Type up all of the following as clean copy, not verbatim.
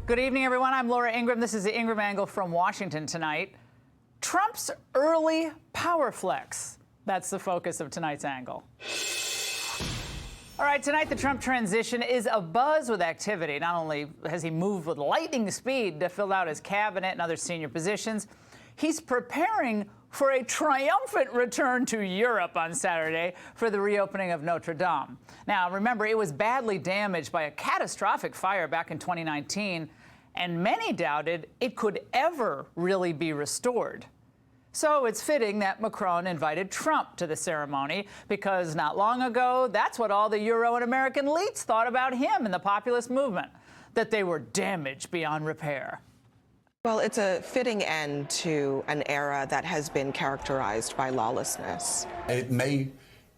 Good evening, everyone. I'm Laura Ingraham. This is the Ingraham Angle from Washington tonight. Trump's early power flex. That's the focus of tonight's angle. All right, tonight the Trump transition is abuzz with activity. Not only has he moved with lightning speed to fill out his cabinet and other senior positions, he's preparing for a triumphant return to Europe on Saturday for the reopening of Notre Dame. Now, remember, it was badly damaged by a catastrophic fire back in 2019, and many doubted it could ever really be restored. So it's fitting that Macron invited Trump to the ceremony, because not long ago, that's what all the Euro and American elites thought about him and the populist movement, that they were damaged beyond repair. Well, it's a fitting end to an era that has been characterized by lawlessness. It may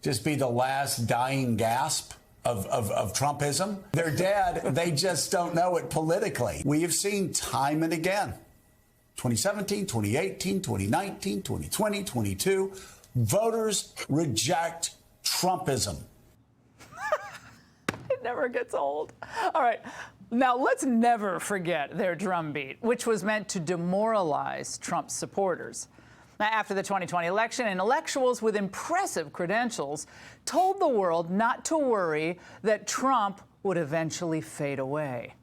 just be the last dying gasp of Trumpism. They're dead. They just don't know it politically. We have seen time and again, 2017, 2018, 2019, 2020, 22, voters reject Trumpism. It never gets old. All right. Now, let's never forget their drumbeat, which was meant to demoralize Trump's supporters. Now, after the 2020 election, intellectuals with impressive credentials told the world not to worry, that Trump would eventually fade away.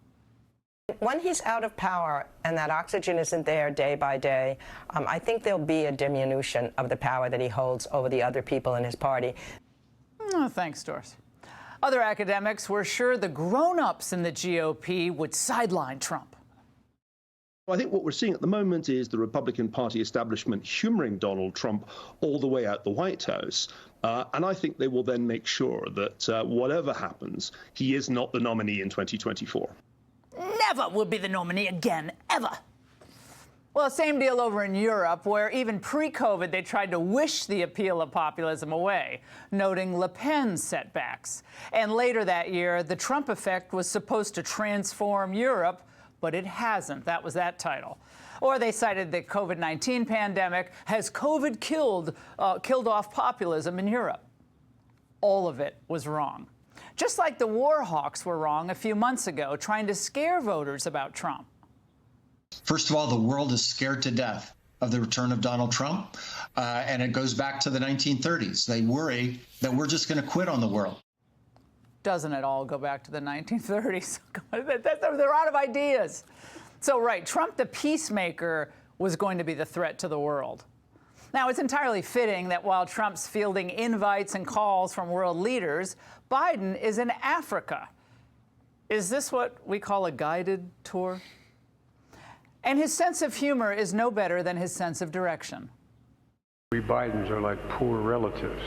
When he's out of power and that oxygen isn't there day by day, I think there'll be a diminution of the power that he holds over the other people in his party. Oh, thanks, Doris. Other academics were sure the grown-ups in the GOP would sideline Trump. I think what we're seeing at the moment is the Republican Party establishment humoring Donald Trump all the way out the White House. And I think they will then make sure that whatever happens, he is not the nominee in 2024. Never will be the nominee again, ever. Well, same deal over in Europe, where even pre-COVID they tried to wish the appeal of populism away, noting Le Pen's setbacks. And later that year, the Trump effect was supposed to transform Europe, but it hasn't. That was that title. Or they cited the COVID-19 pandemic. Has COVID killed off populism in Europe? All of it was wrong. Just like the war hawks were wrong a few months ago, trying to scare voters about Trump. First of all, the world is scared to death of the return of Donald Trump, and it goes back to the 1930s. They worry that we're just going to quit on the world. Doesn't it all go back to the 1930s? They're out of ideas. So, right, Trump the peacemaker was going to be the threat to the world. Now, it's entirely fitting that while Trump's fielding invites and calls from world leaders, Biden is in Africa. Is this what we call a guided tour? And his sense of humor is no better than his sense of direction. We Bidens are like poor relatives.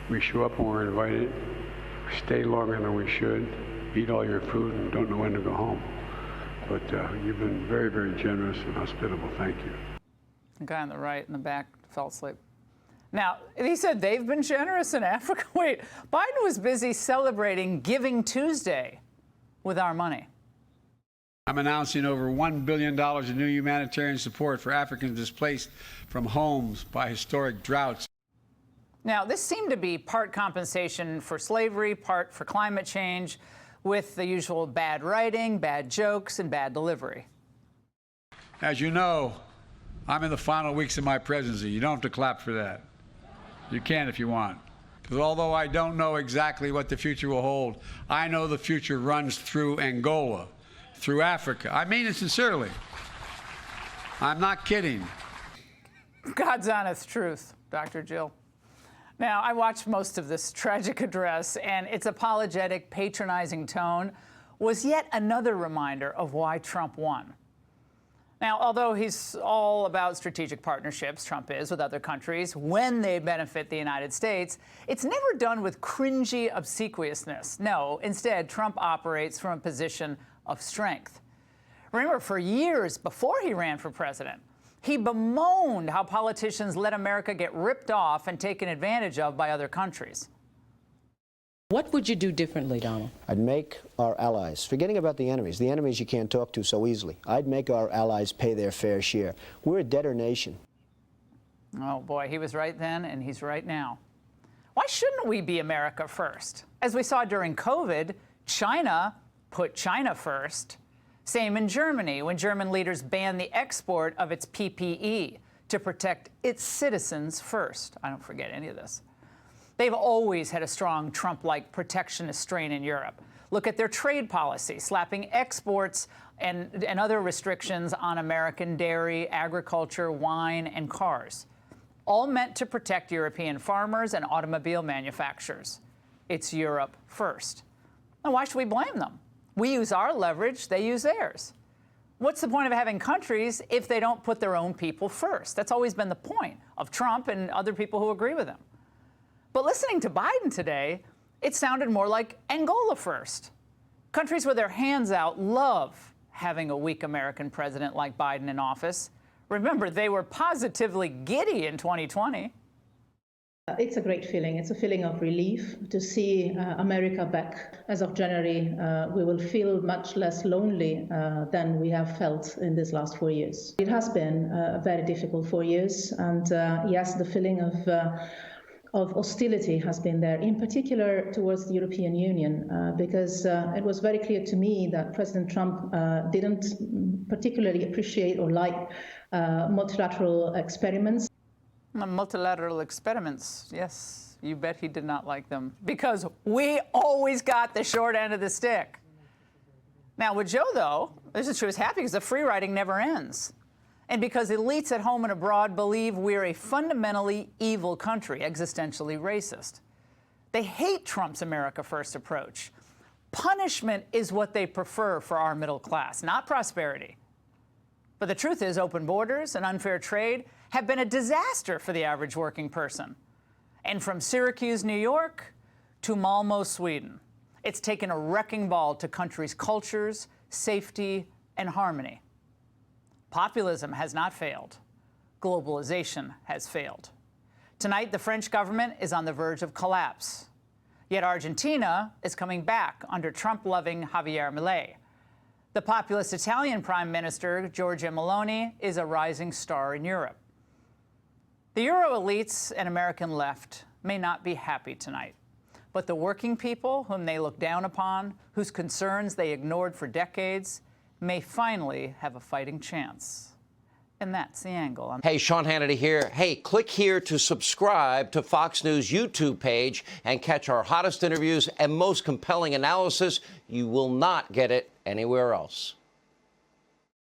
We show up when we're invited, stay longer than we should, eat all your food, and don't know when to go home. But you've been very, very generous and hospitable. Thank you. The guy on the right in the back fell asleep. Now, he said they've been generous in Africa. Wait, Biden was busy celebrating Giving Tuesday with our money. I'm announcing over $1 billion in new humanitarian support for Africans displaced from homes by historic droughts. Now, this seemed to be part compensation for slavery, part for climate change, with the usual bad writing, bad jokes, and bad delivery. As you know, I'm in the final weeks of my presidency. You don't have to clap for that. You can if you want. Because although I don't know exactly what the future will hold, I know the future runs through Angola, through Africa. I mean it sincerely. I'm not kidding. God's honest truth, Dr. Jill. Now, I watched most of this tragic address, and its apologetic, patronizing tone was yet another reminder of why Trump won. Now, although he's all about strategic partnerships, Trump is, with other countries, when they benefit the United States, it's never done with cringy obsequiousness. No, instead, Trump operates from a position of strength. Remember, for years before he ran for president, he bemoaned how politicians let America get ripped off and taken advantage of by other countries. What would you do differently, Donald? I'd make our allies, forgetting about the enemies you can't talk to so easily, I'd make our allies pay their fair share. We're a debtor nation. Oh, boy, he was right then, and he's right now. Why shouldn't we be America first? As we saw during COVID, China put China first. Same in Germany, when German leaders banned the export of its PPE to protect its citizens first. I don't forget any of this. They've always had a strong Trump-like protectionist strain in Europe. Look at their trade policy, slapping exports and other restrictions on American dairy, agriculture, wine, and cars, all meant to protect European farmers and automobile manufacturers. It's Europe first. Now, why should we blame them? We use our leverage, they use theirs. What's the point of having countries if they don't put their own people first? That's always been the point of Trump and other people who agree with him. But listening to Biden today, it sounded more like Angola first. Countries with their hands out love having a weak American president like Biden in office. Remember, they were positively giddy in 2020. It's a great feeling. It's a feeling of relief to see America back. As of January, we will feel much less lonely than we have felt in these last 4 years. It has been a very difficult 4 years, and yes, the feeling of hostility has been there, in particular towards the European Union, because it was very clear to me that President Trump didn't particularly appreciate or like multilateral experiments. Multilateral experiments, yes, you bet he did not like them, because we always got the short end of the stick. Now, with Joe, though, this is true, is happy because the free riding never ends. And because elites at home and abroad believe we're a fundamentally evil country, existentially racist. They hate Trump's America First approach. Punishment is what they prefer for our middle class, not prosperity. But the truth is, open borders and unfair trade have been a disaster for the average working person. And from Syracuse, New York, to Malmö, Sweden, it's taken a wrecking ball to countries' cultures, safety, and harmony. Populism has not failed. Globalization has failed. Tonight, the French government is on the verge of collapse. Yet Argentina is coming back under Trump-loving Javier Milei. The populist Italian Prime Minister, Giorgia Meloni, is a rising star in Europe. The Euro elites and American left may not be happy tonight, but the working people whom they look down upon, whose concerns they ignored for decades, may finally have a fighting chance. And that's The Angle. Hey, Sean Hannity here. Hey, click here to subscribe to Fox News YouTube page and catch our hottest interviews and most compelling analysis. You will not get it anywhere else.